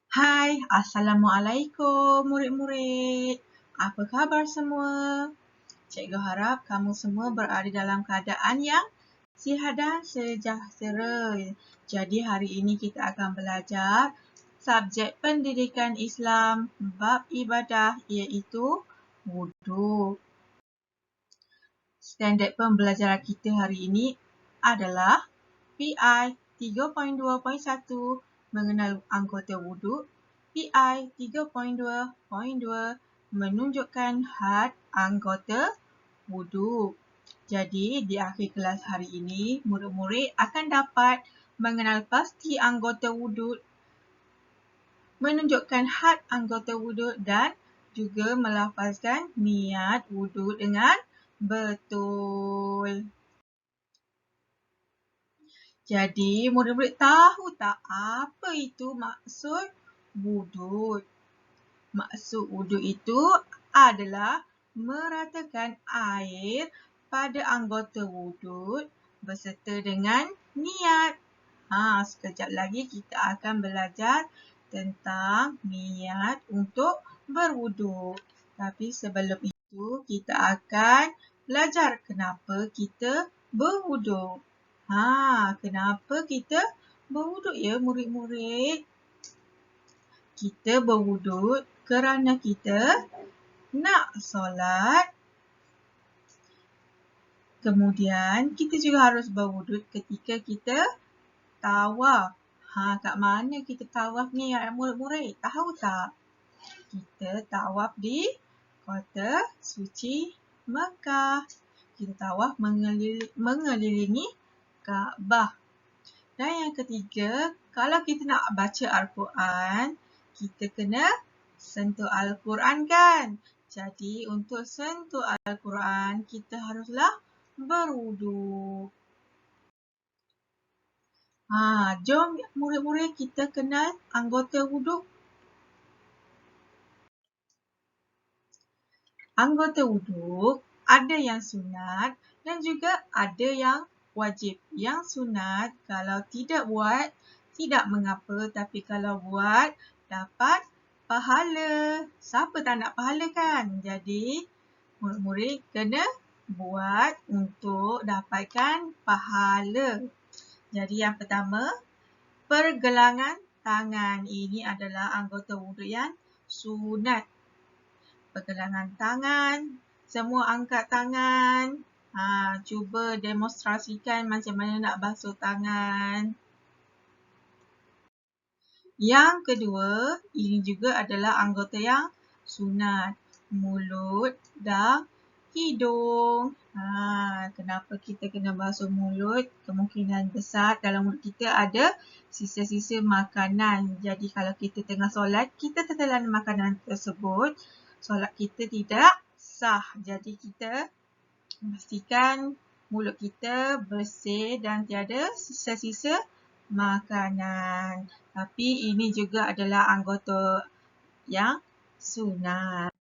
Hai, Assalamualaikum murid-murid. Apa khabar semua? Cikgu harap kamu semua berada dalam keadaan yang sihat dan sejahtera. Jadi hari ini kita akan belajar subjek pendidikan Islam bab ibadah iaitu wuduk. Standard pembelajaran kita hari ini adalah PI 3.2.1 mengenal anggota wuduk, PI 3.2.2 menunjukkan had anggota wuduk. Jadi di akhir kelas hari ini, murid-murid akan dapat mengenal pasti anggota wuduk, menunjukkan had anggota wuduk dan juga melafazkan niat wuduk dengan betul. Jadi, murid-murid tahu tak apa itu maksud wuduk? Maksud wuduk itu adalah meratakan air pada anggota wuduk berserta dengan niat. Sekejap lagi kita akan belajar tentang niat untuk berwuduk. Tapi sebelum itu, kita akan belajar kenapa kita berwuduk. Kenapa kita berwuduk ya murid-murid? Kita berwuduk kerana kita nak solat. Kemudian kita juga harus berwuduk ketika kita tawaf. Kat mana kita tawaf ni ya murid-murid? Tahu tak? Kita tawaf di kota suci Mekah. Kita tawaf mengelilingi Kaabah. Dan yang ketiga, kalau kita nak baca Al-Quran, kita kena sentuh Al-Quran kan? Jadi untuk sentuh Al-Quran, kita haruslah berwuduk. Jom murid-murid kita kenal anggota wuduk. Anggota wuduk ada yang sunat dan juga ada yang wajib. Yang sunat kalau tidak buat tidak mengapa, tapi kalau buat dapat pahala. Siapa tak nak pahala kan? Jadi murid-murid kena buat untuk dapatkan pahala. Jadi yang pertama, pergelangan tangan. Ini adalah anggota wuduk yang sunat. Pergelangan tangan, semua angkat tangan. Cuba demonstrasikan macam mana nak basuh tangan. Yang kedua, ini juga adalah anggota yang sunat. Mulut dan hidung. Kenapa kita kena basuh mulut? Kemungkinan besar dalam mulut kita ada sisa-sisa makanan. Jadi kalau kita tengah solat, kita tertelan makanan tersebut, solat kita tidak sah. Jadi kita pastikan mulut kita bersih dan tiada sisa-sisa makanan. Tapi ini juga adalah anggota yang sunat.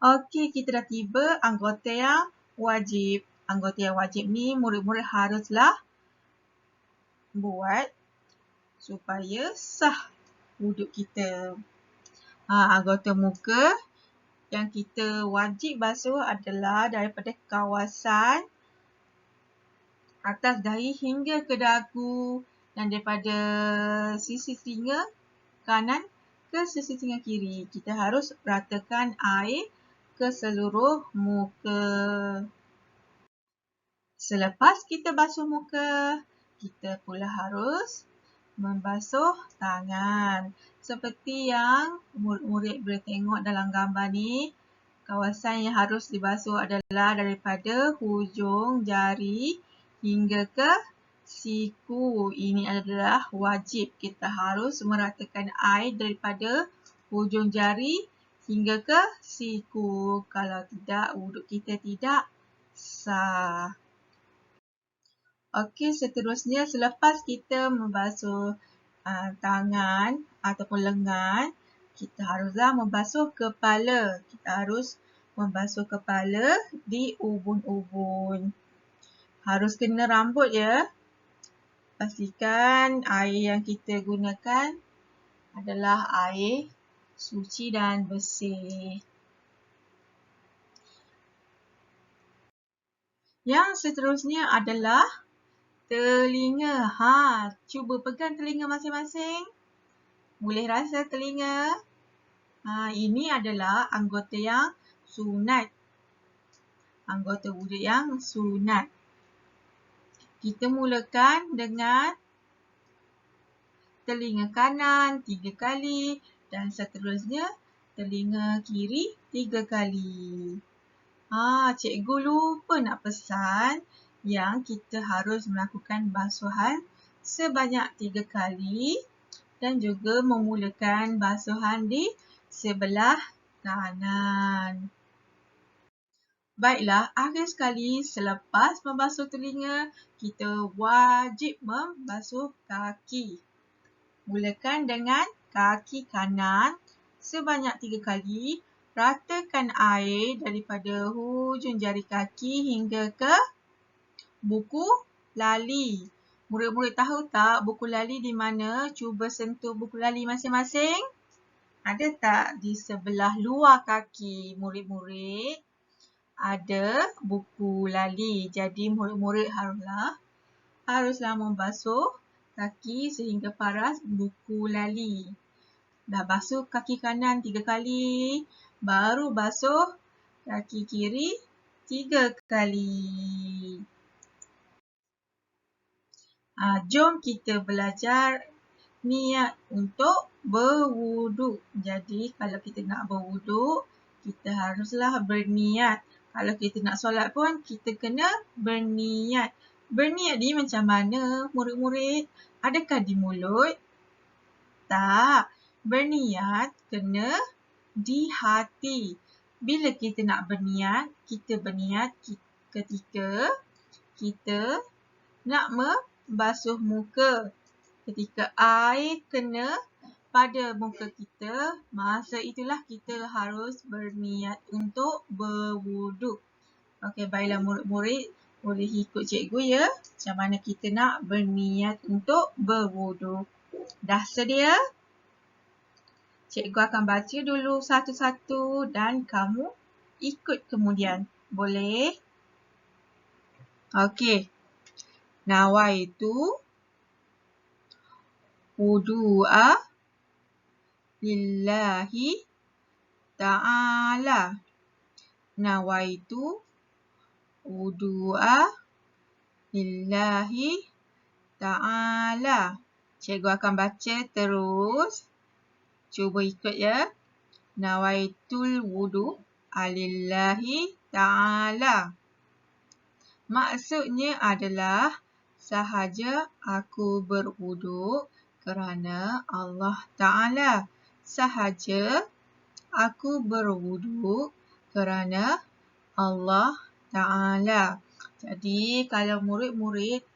Okey, kita dah tiba anggota yang wajib. Anggota yang wajib ni murid-murid haruslah buat supaya sah wuduk kita. Anggota muka yang kita wajib basuh adalah daripada kawasan atas dahi hingga ke dagu dan daripada sisi telinga kanan ke sisi telinga kiri. Kita harus ratakan air ke seluruh muka. Selepas kita basuh muka, kita pula harus membasuh tangan. Seperti yang murid-murid boleh tengok dalam gambar ni, kawasan yang harus dibasuh adalah daripada hujung jari hingga ke siku. Ini adalah wajib. Kita harus meratakan air daripada hujung jari hingga ke siku. Kalau tidak, wuduk kita tidak sah. Okey, seterusnya selepas kita membasuh tangan ataupun lengan, kita haruslah membasuh kepala. Kita harus membasuh kepala di ubun-ubun. Harus kena rambut ya. Pastikan air yang kita gunakan adalah air suci dan bersih. Yang seterusnya adalah telinga. Cuba pegang telinga masing-masing. Boleh rasa telinga? Ini adalah anggota yang sunat. Anggota wuduk yang sunat. Kita mulakan dengan telinga kanan 3 kali dan seterusnya telinga kiri 3 kali. Cikgu lupa nak pesan yang kita harus melakukan basuhan sebanyak 3 kali dan juga memulakan basuhan di sebelah kanan. Baiklah, akhir sekali selepas membasuh telinga, kita wajib membasuh kaki. Mulakan dengan kaki kanan sebanyak 3 kali. Ratakan air daripada hujung jari kaki hingga ke buku lali. Murid-murid tahu tak buku lali di mana? Cuba sentuh buku lali masing-masing. Ada tak di sebelah luar kaki murid-murid? Ada buku lali. Jadi murid-murid haruslah membasuh kaki sehingga paras buku lali. Dah basuh kaki kanan 3 kali, baru basuh kaki kiri 3 kali. Jom kita belajar niat untuk berwuduk. Jadi kalau kita nak berwuduk, kita haruslah berniat. Kalau kita nak solat pun, kita kena berniat. Berniat ni macam mana, murid-murid? Adakah di mulut? Tak. Berniat kena di hati. Bila kita nak berniat, kita berniat ketika kita nak membasuh muka. Ketika air kena pada muka kita, masa itulah kita harus berniat untuk berwuduk. Okey, baiklah murid-murid, boleh ikut cikgu ya, macam mana kita nak berniat untuk berwuduk. Dah sedia? Cikgu akan baca dulu satu-satu dan kamu ikut kemudian. Boleh? Okey. Nawaitu wudu'a lillahi ta'ala. Nawaitu wudu'a lillahi ta'ala. Cikgu akan baca terus. Cuba ikut ya. Nawaitul wudu'a lillahi ta'ala. Maksudnya adalah sahaja aku berwuduk kerana Allah Ta'ala. Sahaja aku berwuduk kerana Allah Ta'ala. Jadi kalau murid-murid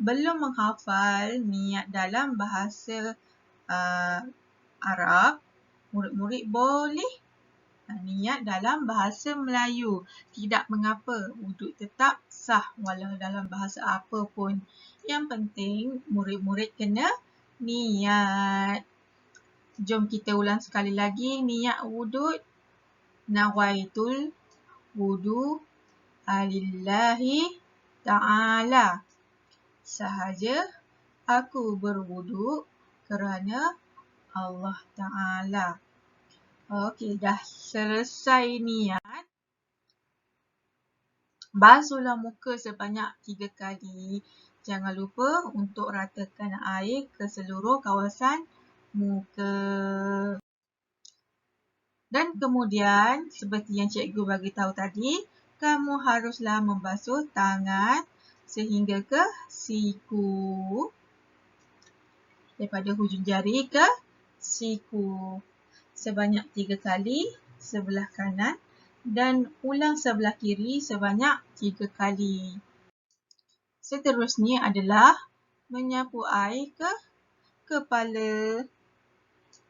belum menghafal niat dalam bahasa Arab, murid-murid boleh niat dalam bahasa Melayu. Tidak mengapa, wuduk tetap sah walau dalam bahasa apa pun. Yang penting murid-murid kena niat. Jom kita ulang sekali lagi niat wuduk. Nawaitul wudu'a lillahi ta'ala. Sahaja aku berwuduk kerana Allah Ta'ala. Okey, dah selesai niat. Basuhlah muka sebanyak 3 kali. Jangan lupa untuk ratakan air ke seluruh kawasan muka. Dan kemudian, seperti yang cikgu bagi tahu tadi, kamu haruslah membasuh tangan sehingga ke siku. Daripada hujung jari ke siku. Sebanyak 3 kali sebelah kanan dan ulang sebelah kiri sebanyak 3 kali. Seterusnya adalah menyapu air ke kepala.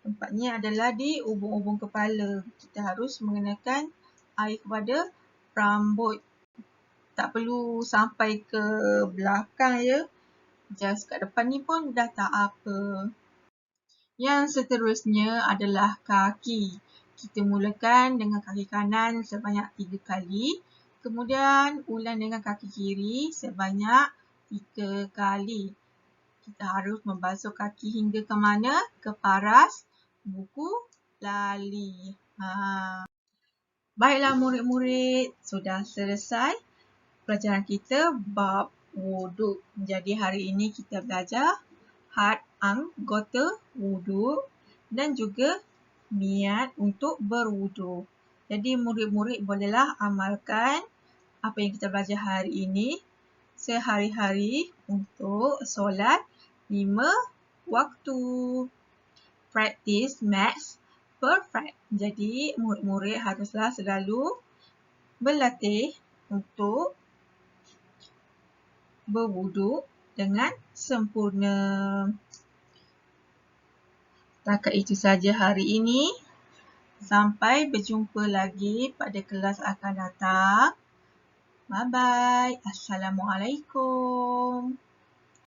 Tempatnya adalah di ubun-ubun kepala. Kita harus mengenakan air kepada rambut. Tak perlu sampai ke belakang ya. Just kat depan ni pun dah tak apa. Yang seterusnya adalah kaki. Kita mulakan dengan kaki kanan sebanyak 3 kali. Kemudian ulang dengan kaki kiri sebanyak 3 kali. Kita harus membasuh kaki hingga ke mana? Ke paras buku lali. Baiklah murid-murid, sudah selesai pelajaran kita bab wuduk. Jadi hari ini kita belajar had anggota wuduk dan juga niat untuk berwuduk. Jadi murid-murid bolehlah amalkan apa yang kita belajar hari ini sehari-hari untuk solat 5 waktu. Practice makes perfect. Jadi murid-murid haruslah selalu berlatih untuk berwuduk dengan sempurna. Setakat itu saja hari ini. Sampai berjumpa lagi pada kelas akan datang. Bye-bye. Assalamualaikum.